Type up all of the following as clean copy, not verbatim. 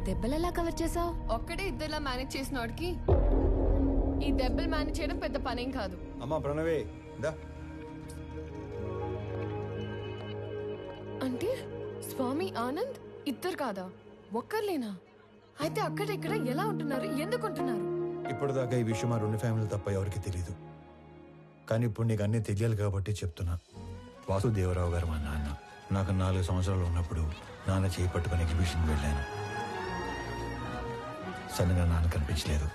దెబ్బలెలా cover చేసావు? ఒక్కడే ఇద్దరులా manage చేసిన వాడికి ఈ దెబ్బలు మేనేజ్ చేయడం పెద్ద పనేం కాదు. అమ్మా ప్రణవే దా. అంటే స్వామి ఆనంద్ ఇద్దరు కాదా, ఒక్కర్లేనా? అయితే అక్కడ ఇక్కడ ఎలా ఉంటున్నారు, ఎందుకు ఉంటున్నారు? ఇప్పటిదాకా ఈ విషయం మా రెండు ఫ్యామిలీ తప్ప ఎవరికి తెలియదు. కానీ ఇప్పుడు నీకు అన్నీ తెలియాలి కాబట్టి చెప్తున్నా. వాసుదేవరావు గారు మా నాన్న. నాకు 4 సంవత్సరాలు ఉన్నప్పుడు నాన్న చేయి పట్టుకుని ఎగ్జిబిషన్ వెళ్ళాను. సడన్గా నాన్న కనిపించలేదు.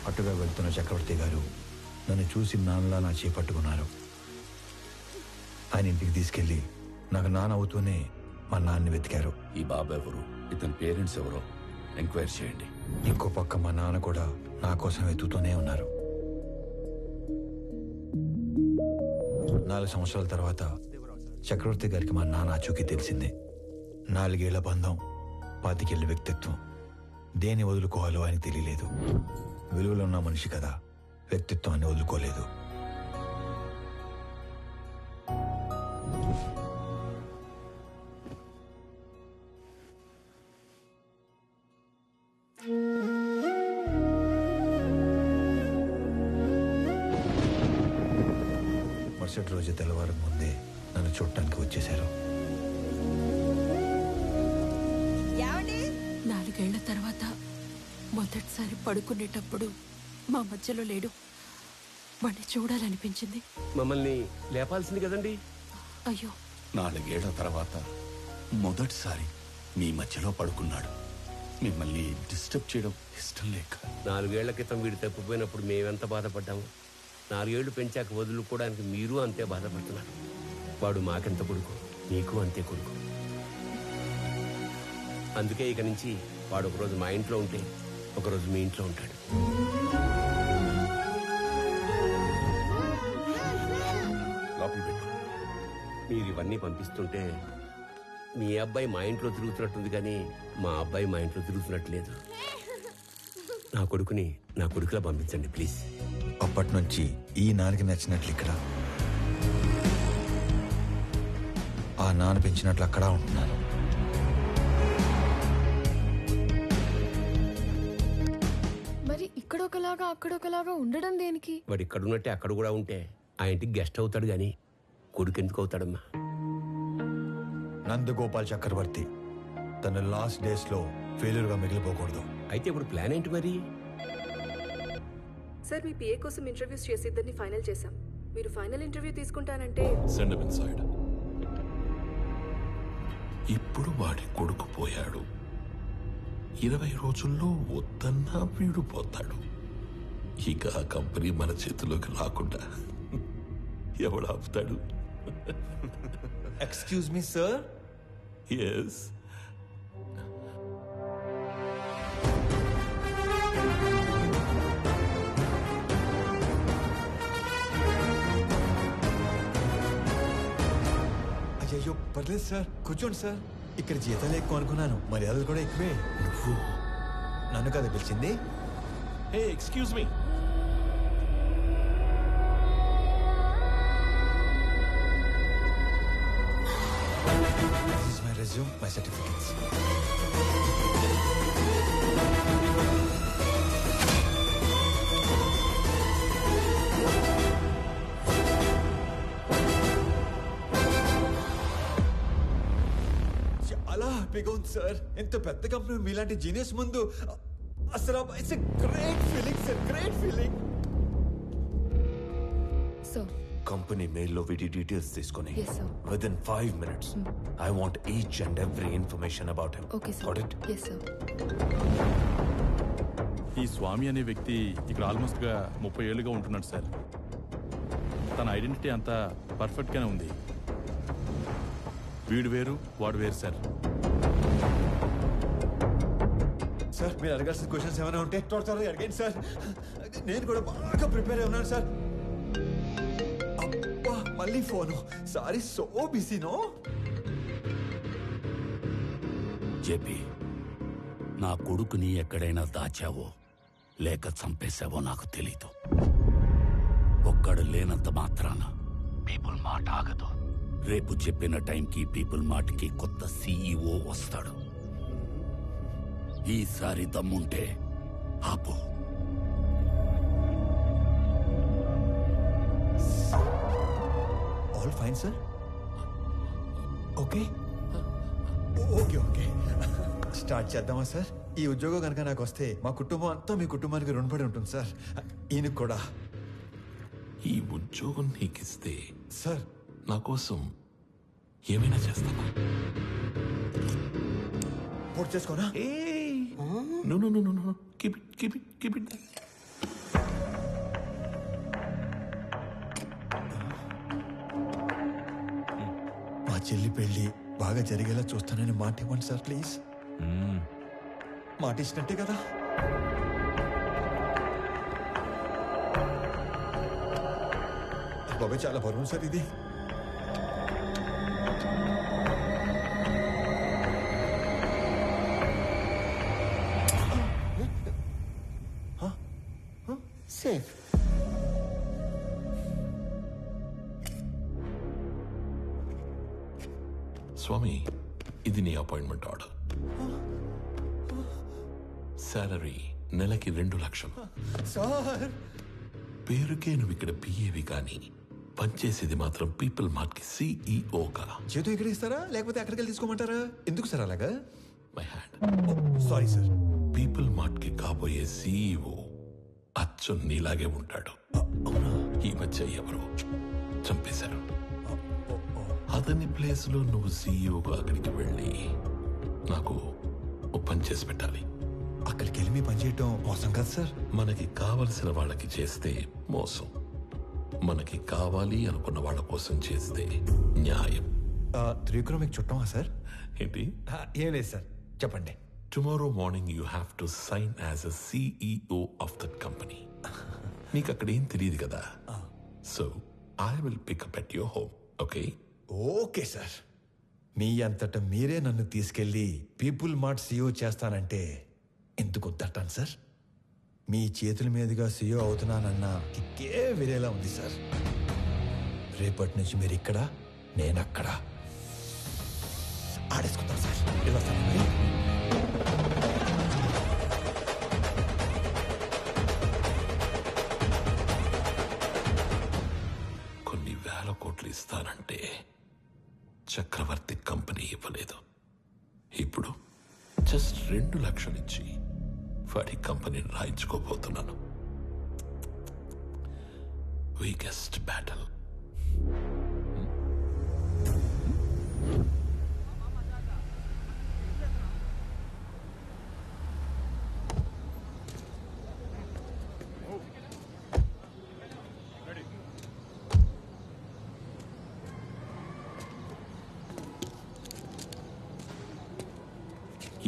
అటుగా వెళ్తున్న చక్రవర్తి గారు నన్ను చూసి నాన్నలా నా చేయి పట్టుకున్నారు. ఆయన ఇంటికి తీసుకెళ్లి నాకు నాన్న అవుతూనే మా నాన్నని వెతికారు. ఈ బాబు ఎవరు, ఇతని పేరెంట్స్ ఎవరో ఎంక్వైరీ చేయండి. ఇంకో పక్క మా నాన్న కూడా నా కోసం వెతుకుతూనే ఉన్నారు. 4 సంవత్సరాల తర్వాత చక్రవర్తి గారికి మా నాన్న ఆచూకీ తెలిసింది. 4 ఏళ్ల బంధం, 25 ఏళ్ల వ్యక్తిత్వం. దేన్ని వదులుకోవాలో ఆయన తెలియలేదు. విలువలో ఉన్న మనిషి కదా, వ్యక్తిత్వాన్ని వదులుకోలేదు. మరుసటి రోజు తెల్లవారు ముందే నన్ను చూడటానికి వచ్చేశారు. 4 ఏళ్ల తర్వాత మొదటిసారి పడుకునేటప్పుడు మా మధ్యలో లేడు. వాడిని చూడాలనిపించింది. మమ్మల్ని లేపాల్సింది కదండి. అయ్యో, 4 ఏళ్ల తర్వాత మొదటిసారి మీ మధ్యలో పడుకున్నాడు. మిమ్మల్ని డిస్టర్బ్ చేయడం ఇష్టం లేక. 4 ఏళ్ల క్రితం వీడు తప్పిపోయినప్పుడు మేమెంత బాధపడ్డాము. 4 ఏళ్లు పెంచాక వదులుకోవడానికి మీరు అంతే బాధపడుతున్నారు. వాడు మాకెంత కొడుకు, నీకు అంతే కొడుకు. అందుకే ఇక నుంచి వాడు ఒకరోజు మా ఇంట్లో ఉంటే ఒకరోజు మీ ఇంట్లో ఉంటాడు. లోపల పెట్టు. మీరు ఇవన్నీ పంపిస్తుంటే మీ అబ్బాయి మా ఇంట్లో తిరుగుతున్నట్టుంది, కానీ మా అబ్బాయి మా ఇంట్లో తిరుగుతున్నట్లేదు. నా కొడుకుని నా కొడుకులా పంపించండి ప్లీజ్. అప్పటి నుంచి ఈ నాన్నకి నచ్చినట్లు ఇక్కడ, ఆ నాన్న పెంచినట్లు అక్కడ ఉంటున్నాను. మరి ఇక్కడొకలాగా అక్కడొకలాగా ఉండడం దేనికి? వాడు ఇక్కడ ఉన్నట్టే అక్కడ కూడా ఉంటే ఆ ఇంటికి గెస్ట్ అవుతాడు, కానీ కొడుకు ఎందుకు అవుతాడమ్మా? నందగోపాల్ చక్రవర్తి తన లాస్ట్ డేస్ లో ఫెయిల్యూర్ గా మిగిలిపోకూడదు. అయితే ఇప్పుడు ప్లాన్ ఏంటి మరి? సార్, మీ పిఏ కోసం ఇంటర్వ్యూస్ చేసి ఇద్దరిని ఫైనల్ చేశాం. మీరు ఫైనల్ ఇంటర్వ్యూ తీసుకుంటానంటే సెండ్ హిమ్ ఇన్సైడ్. ఇప్పుడు వాడి కొడుకు పోయాడు. 20 రోజుల్లో వద్దన్నా వీడు పోతాడు. ఇక ఆ కంపెనీ మన చేతిలోకి రాకుండా ఎవడు ఆపుతాడు? Excuse me sir. ఎస్. అయ్యో పర్లేదు సార్, కూర్చోండి సార్. ఇక్కడ జీతాలు ఎక్కువ అనుకున్నాను, మర్యాదలు కూడా ఎక్కువే. నువ్వు నన్ను కదా పిలిచింది? Hey excuse me. This is my resume, my certificates. చాలా హ్యాపీగా ఉంది సార్. ఎంత పెద్ద కంపెనీ మీలాంటి జీనియస్ ముందు అసలు it's great feeling sir, great feeling. Sir, company మెయిల్లో వీటి డీటెయిల్స్ తీసుకొని Yes, sir. Within 5 minutes I want each and every information about him. Okay sir. Got it? Yes sir. ఈ స్వామి అనే వ్యక్తి ఇక్కడ ఆల్మోస్ట్ గా 30 ఏళ్ళుగా ఉంటున్నాడు సార్. తన ఐడెంటిటీ అంతా పర్ఫెక్ట్ గానే ఉంది. వీడు వేరు, వాడు వేరు సార్. సార్ మీరు అడగాల్సిన క్వశ్చన్స్ ఏమైనా ఉంటే త్వరగా అడిగండి సార్. నేను కూడా బాగా ప్రిపేర్ అయి ఉన్నాను సార్. అబ్బా మళ్ళీ phone. Sorry, so busy no. JP, నా కొడుకుని ఎక్కడైనా దాచావో లేక చంపేశావో నాకు తెలీదు. ఒక్కడు లేనంత మాత్రాన పీపుల్ మార్ట్ ఆగదు. రేపు చెప్పిన టైంకి పీపుల్ మార్ట్కి కొత్త సీఈఓ వస్తాడు. ఈసారి దమ్ముంటే ఆపు. All fine sir. Okay okay okay start చేద్దామా సార్? ఈ ఉద్యోగం కనుక నాకు వస్తే మా కుటుంబం అంతా మీ కుటుంబానికి రుణపడి ఉంటుంది సార్. ఈయనకు కూడా. ఈ ఉద్యోగం నీకిస్తే సార్ నా కోసం ఏమైనా చేస్తావా? పూర్తి చేసుకోనా? No, no, no, no, no. Keep it there. మా చెల్లి పెళ్లి బాగా జరిగేలా చూస్తానని మాట ఇవ్వండి సార్ ప్లీజ్. మాట ఇచ్చినట్టే కదా? బాబాయ్ చాలా బరువు సార్ ఇది. సేఫ్. స్వామి, ఇది నీ అపాయింట్మెంట్ ఆర్డర్. సాలరీ నెలకి 2 లక్షలు. సార్ పేరుకే నువ్వు ఇక్కడ పిఏవి కానీ పనిచేసేది మాత్రం పీపుల్ మార్ట్ కి సిఇఓగా. చేతు ఇక్కడ ఇస్తారా లేకపోతే అక్కడికి వెళ్ళి తీసుకోమంటారా? ఎందుకు సార్ అలాగా? My hand. Sorry sir. People mart కి కాబోయే సిఇఓ అచ్చం నీలాగే ఉంటాడు. ఈ మధ్య ఎవరో చంపేశారు. అతని ప్లేస్ లో నువ్వు సిఇఓగా అక్కడికి వెళ్ళి నాకు ఓ పని చేసి పెట్టాలి. అక్కడికి వెళ్ళి మీ పని చేయటం మోసం కదా సార్? మనకి కావలసిన వాళ్ళకి చేస్తే మోసం, మనకి కావాలి అనుకున్న వాళ్ళ కోసం చేస్తే న్యాయం. త్రివిక్రమ్ మీకు చుట్టమా సార్? ఏంటి? ఏం లేదు సార్, చెప్పండి. Tomorrow morning you have to sign as a CEO of that company. నీకు అక్కడ ఏం తెలియదు కదా. So I will pick up at your home. Okay? Okay sir. మీ అంతటా మీరే నన్ను తీసుకెళ్లి పీపుల్ మార్ట్ సీఈఓ చేస్తానంటే ఎందుకు వద్దంటాను సార్? మీ చేతుల మీదుగా సీఈఓ అవుతున్నానన్న కిక్కే వేరేలా ఉంది సార్. రేపటి నుంచి మీరు ఇక్కడ, నేను అక్కడ. ఆడేసుకుంటాం సార్. కొన్ని వేల కోట్లు ఇస్తానంటే చక్రవర్తి కంపెనీ ఇవ్వలేదు. ఇప్పుడు జస్ట్ 2 లక్షలు ఇచ్చి వాడి కంపెనీని రాయించుకోబోతున్నాను. Weakest battle.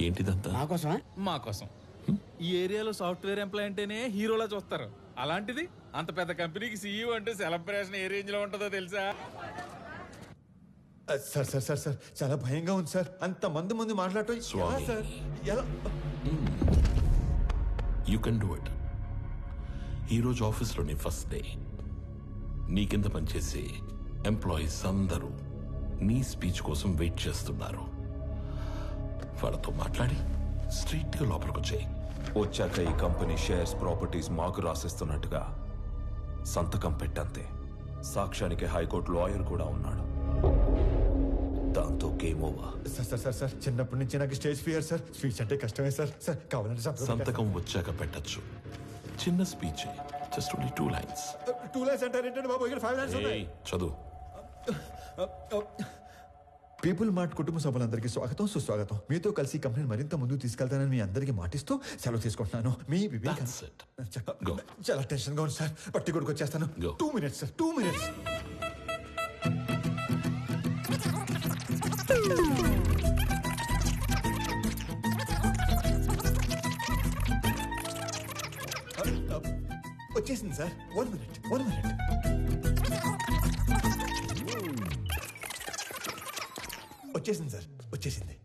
ఏంటిదంతా? నాకోసమా? మా కోసం. ఈ ఏరియాలో సాఫ్ట్వేర్ ఎంప్లాయ్ అంటేనే హీరోలా చూస్తారు. అలాంటిది అంత పెద్ద కంపెనీకి సీఈఓ అంటే సెలబ్రేషన్ ఏ రేంజ్ లో ఉంటుందో తెలుసా? సార్ సార్ సార్ సార్ చాలా భయంగా ఉంది సార్. అంత మంది మాట్లాడటం ఎలా సార్? ఎలా? You can do it. ఈరోజు ఆఫీస్లోని ఫస్ట్ డే. నీ కింద పనిచేసే ఎంప్లాయీస్ అందరూ నీ స్పీచ్ కోసం వెయిట్ చేస్తున్నారు. వాళ్ళతో మాట్లాడి స్ట్రీట్ గా లోపలికి వచ్చాయి. వచ్చాక ఈ కంపెనీ షేర్స్ ప్రాపర్టీస్ మాకు రాసిస్తున్నట్టుగా సంతకం పెట్టంతే. సాక్ష్యానికి హైకోర్టు లాయర్ కూడా ఉన్నాడు. దాంతో game over. Sir sir sir sir చిన్నప్పటి నుంచి నాకు స్టేజ్ ఫియర్ సార్. స్పీచ్ అంటే కష్టమే సార్. సార్ కావాలంటే సంతకం వచ్చాక పెట్టచ్చు. చిన్న speech, just only 2 lines. 2 lines అంటారేంటండి బాబు? ఇక్కడ 5 lines ఉన్నాయి. చదువు. పీపుల్ మార్ట్ కుటుంబ సభ్యులందరికీ స్వాగతం, సుస్వాగతం. మీతో కలిసి కంపెనీని మరింత ముందుకు తీసుకెళ్తానని మీ అందరికీ మాటిస్తూ సెలవు తీసుకుంటున్నాను. మీ వివేక్. చాలా టెన్షన్ గా ఉంది సార్. పట్టి కొడుకు వచ్చేస్తాను. 2 minutes సార్, 2 minutes. వచ్చేసింది సార్. 1 minute. వచ్చేసింది సార్, వచ్చేసింది.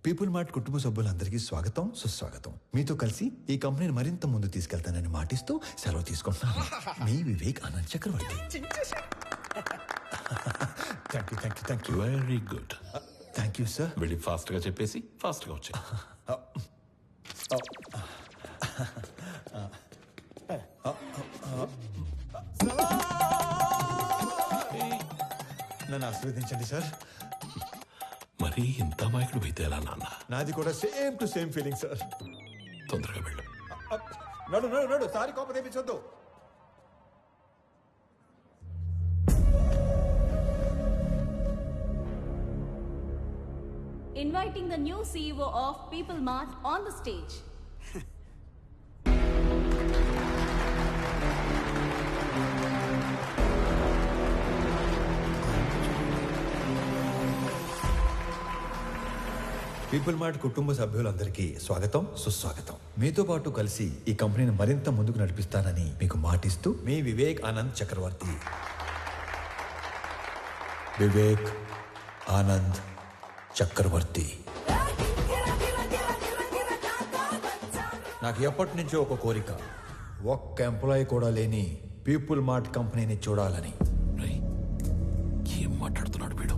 పీపుల్ మార్ట్ కుటుంబ సభ్యులందరికీ స్వాగతం, సుస్వాగతం. మీతో కలిసి ఈ కంపెనీని మరింత ముందు తీసుకెళ్తానని మాటిస్తూ సెలవు తీసుకుంటున్నాను. మీ Vivek Anand Chakravarthy. Thank you. Very good. Thank you sir. వెళ్ళి ఫాస్ట్ గా చెప్పేసి ఫాస్ట్ గా వచ్చాయి. నన్ను ఆశీర్వదించండి సార్. మరి ఇంత అమాయకుడు అయితే ఎలా నాన్న? నాది కూడా same to same feeling sir. తొందరగా వెళ్ళు. నడు సారీ కోపం తెప్పించొద్దు. Inviting the new CEO of People Mart on the stage. People mart కుటుంబ సభ్యులందరికీ స్వాగతం, సుస్వాగతం. మీతో పాటు కలిసి ఈ కంపెనీని మరింత ముందుకు నడిపిస్తానని మీకు మాటిస్తూ మీ వివేక్ ఆనంద్ చక్రవర్తి. వివేక్ ఆనంద్ చక్రవర్తి. నాకు ఎప్పటి నుంచో ఒక కోరిక, ఒక్క ఎంప్లాయీ కూడా లేని పీపుల్ మార్ట్ కంపెనీని చూడాలని. ఏం మాట్లాడుతున్నాడు వీడు?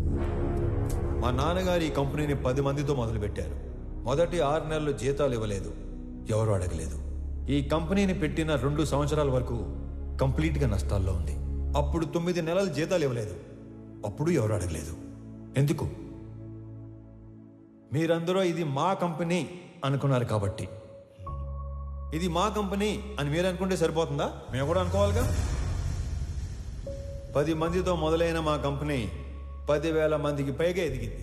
మా నాన్నగారు ఈ కంపెనీని 10 మందితో మొదలుపెట్టారు. మొదటి 6 నెలలు జీతాలు ఇవ్వలేదు, ఎవరు అడగలేదు. ఈ కంపెనీని పెట్టిన 2 సంవత్సరాల వరకు కంప్లీట్గా నష్టాల్లో ఉంది. అప్పుడు 9 నెలలు జీతాలు ఇవ్వలేదు, అప్పుడు ఎవరు అడగలేదు. ఎందుకు? మీరందరూ ఇది మా కంపెనీ అనుకున్నారు కాబట్టి. ఇది మా కంపెనీ అని మీరు అనుకుంటే సరిపోతుందా? మేము కూడా అనుకోవాలిగా. 10 మందితో మొదలైన మా కంపెనీ 10,000 మందికి పైగా ఎదిగింది.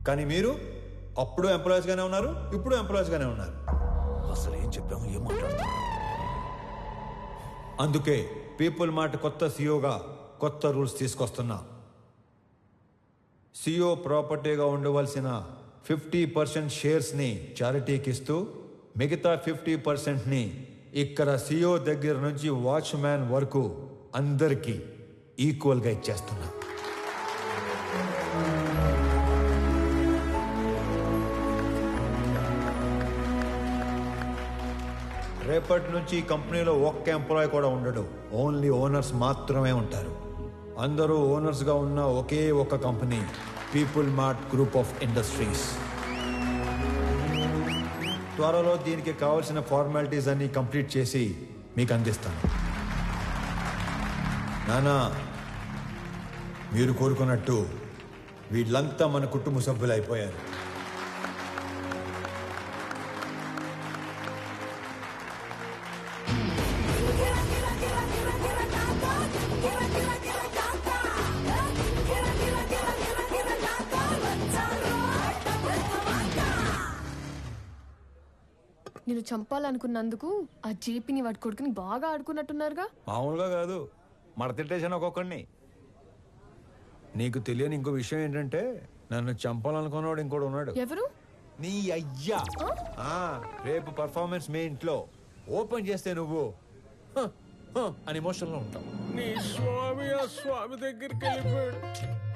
కానీ మీరు అప్పుడు ఎంప్లాయీస్గానే ఉన్నారు, ఇప్పుడు ఎంప్లాయీస్గానే ఉన్నారు. అసలు ఏం చెప్పాము, ఏం మాట్లాడుతున్నాం? అందుకే పీపుల్ మార్ట్ కొత్త సీఈఓగా కొత్త రూల్స్ తీసుకొస్తున్నా. సీఈఓ ప్రాపర్టీగా ఉండవలసిన 50% షేర్స్ని చారిటీకి ఇస్తూ మిగతా 50%ని ఇక్కడ సీఈఓ దగ్గర నుంచి వాచ్మ్యాన్ వరకు అందరికీ ఈక్వల్గా ఇచ్చేస్తున్నా. రేపటి నుంచి ఈ కంపెనీలో ఒక్క ఎంప్లాయీ కూడా ఉండడు, ఓన్లీ ఓనర్స్ మాత్రమే ఉంటారు. అందరూ ఓనర్స్గా ఉన్న ఒకే ఒక company people mart group of industries. త్వరలో దీనికి కావాల్సిన ఫార్మాలిటీస్ అన్ని కంప్లీట్ చేసి మీకు అందిస్తాను. నానా, మీరు కోరుకున్నట్టు వీళ్ళంతా మన కుటుంబ సభ్యులు అయిపోయారు. నేను చంపాలనుకున్నందుకు ఆ జేపీని వాడి కొడుకుని బాగా ఆడుకున్నట్టున్నారుగా. మామూలుగా కాదు, మడతిట్టేసాను ఒక్కొక్కడిని. నీకు తెలియని ఇంకో విషయం ఏంటంటే, నన్ను చంపాలనుకున్నవాడు ఇంకోటి ఉన్నాడు. ఎవరు? నీ అయ్యా. రేపు పర్ఫార్మెన్స్ మీ ఇంట్లో ఓపెన్ చేస్తే నువ్వు అని ఎమోషన్లో ఉంటావు. నీ స్వామి ఆ స్వామి దగ్గరికి వెళ్ళిపోయాడు.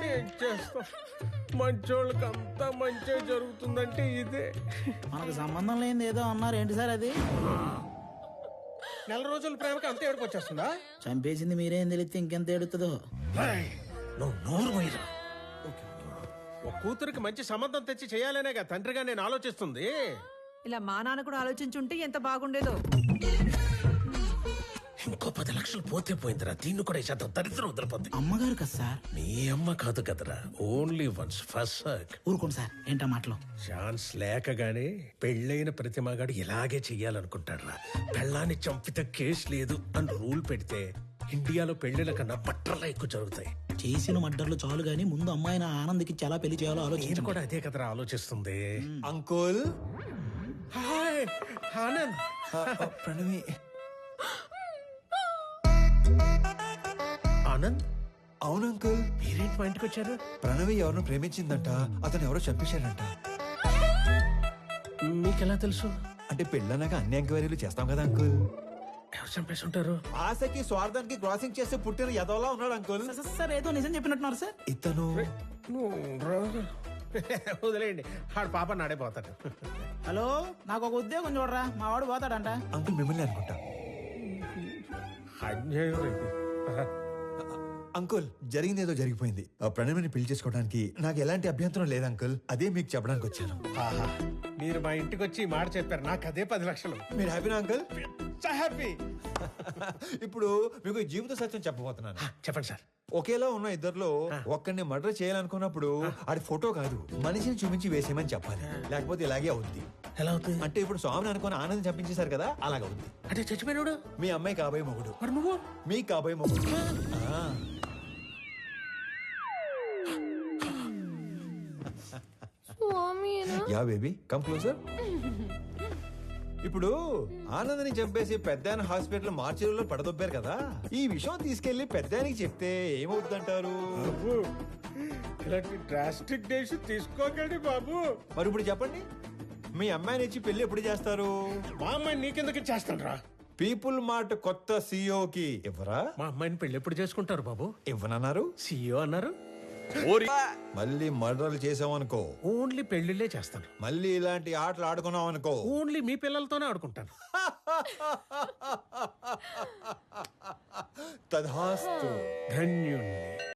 ఏం చేస్తాం? మంచోళ్ళకి అంతా మంచి జరుగుతుందంటే ఇదే. మనకు సంబంధం లేనిది ఏదో అన్నారు, ఏంటి సార్ అది? 4 రోజుల ప్రేమకి అంత ఏడుపు వచ్చేస్తుందా? చంపేసింది మీరేం తెలిస్తే ఇంకెంత ఏడుతుందో. నువ్వు నోరు పోయిరా. ఒక కూతురికి మంచి సంబంధం తెచ్చి చేయాలనేగా తండ్రిగా నేను ఆలోచిస్తుంది. ఇలా మా నాన్న కూడా ఆలోచించుంటే ఎంత బాగుండేదో. ఇంకో 10 లక్షలు పోతే పోయిందిరా. దీన్ని కూడా ఇచ్చేద్దాం, దరిద్రం వదిలిపోద్ది. అమ్మగారు కదా సార్? నీ అమ్మ కాదు కదరా, ఓన్లీ వన్స్ ఫస్ట్. ఊరుకోండి సార్, ఏంటా మాటలు? ఛాన్స్ లేకగానే పెళ్ళైన ప్రతి మగాడు ఇలాగే చెయ్యాలనుకుంటాడ్రా. పెళ్ళాన్ని చంపితే కేసు లేదు అని రూల్ పెడితే ఇండియాలో పెళ్లిల కన్నా బట్టర్లా ఎక్కువ జరుగుతాయి. చేసిన మడ్డర్లు చాలు గానీ ముందు అమ్మాయిని ఆనంద్కి చాలా పెళ్లి చేయాలో నేను ఆలోచించు. కూడా అదే కదరా ఆలోచిస్తుంది. అంకుల్. హాయ్ ఆనంద్. ప్రణవి. ఆనంద్. అవును అంకుల్. మీరేంటి మా ఇంటికి వచ్చారు? ప్రణవి ఎవరినో ప్రేమించిందంట, అతను ఎవరో చంపేశాడంట. మీకెలా తెలుసు? అంటే పెళ్ళన్నాక అన్ని ఎంక్వైరీలు చేస్తాం కదా అంకుల్. ఎవరు చంపేసి ఉంటారు? ఆశకి స్వార్థానికి క్రాసింగ్ చేస్తే పుట్టిన ఎదవలా ఉన్నాడు అంకుల్. సార్ ఏదో నిజం చెప్పినట్టున్నారు సార్. ఇతను వదిలేయండి ఆడు పాప నాడే పోతాడు. హలో, నాకు ఒక ఉద్యోగం చూడరా, మా వాడు పోతాడంట. అంకుల్ మిమ్మల్ని అనుకుంటా. అన్యాయం ఇది. అంకుల్ జరిగింది ఏదో జరిగిపోయింది. ఆ ప్రణయని పెళ్లి చేసుకోవడానికి నాకు ఎలాంటి అభ్యంతరం లేదు అంకుల్. అదే మీకు చెప్పడానికి వచ్చాను. ఆహా, మీరు మా ఇంటికి వచ్చి ఈ మాట చెప్పారు, నాకు అదే 10 లక్షలు. మీరు హ్యాపీనా అంకుల్? హ్యాపీ. ఇప్పుడు మీకు ఈ జీవిత సత్యం చెప్పబోతున్నాను. చెప్పండి సార్. ఒకేలా ఉన్న ఇద్దర్లో ఒక్కడిని మర్డర్ చేయాలనుకున్నప్పుడు ఆడి ఫోటో కాదు మనిషిని చూపించి వేసేయమని చెప్పాలి. లేకపోతే ఇలాగే అవుద్ది. ఎలా అవుతుంది అంటే ఇప్పుడు స్వామిని అనుకుని ఆనందం చంపించేశారు కదా, అలాగ అవుద్ది. అంటే చచ్చిపోయినాడు మీ అమ్మాయి కాబోయే మొగుడు. మరి నువ్వు మీ కాబోయే మొగుడు. Yeah baby come closer. ఇప్పుడు ఆనందని చంపేసి పెద్దాయన హాస్పిటల్ మార్చిలో పడదొబ్బారు కదా, ఈ విషయం తీసుకెళ్లి పెద్దాయనికి చెప్తే ఏమవుతుందంటారు? ఇలాంటి డ్రాస్టిక్ డెసిషన్ తీసుకోకండి బాబు. మరి ఇప్పుడు చెప్పండి, మీ అమ్మాయిని ఇచ్చి పెళ్లి ఎప్పుడు చేస్తారు? మా అమ్మాయిని నీకెందుకు చేస్తాను రా. పీపుల్ మార్ట్ కొత్త సీఈఓకి ఇవ్వరా? మా అమ్మాయిని పెళ్లి ఎప్పుడు చేసుకుంటారు బాబు? ఇవ్వనన్నారు. సీఈఓ అన్నారు. మళ్ళీ మర్డర్లు చేసామనుకో ఓన్లీ పెళ్లిళ్ళే చేస్తాను. మళ్ళీ ఇలాంటి ఆటలు ఆడుకున్నాం అనుకో ఓన్లీ మీ పిల్లలతోనే ఆడుకుంటాను. తధాస్తు. ధన్యుణ్ణి.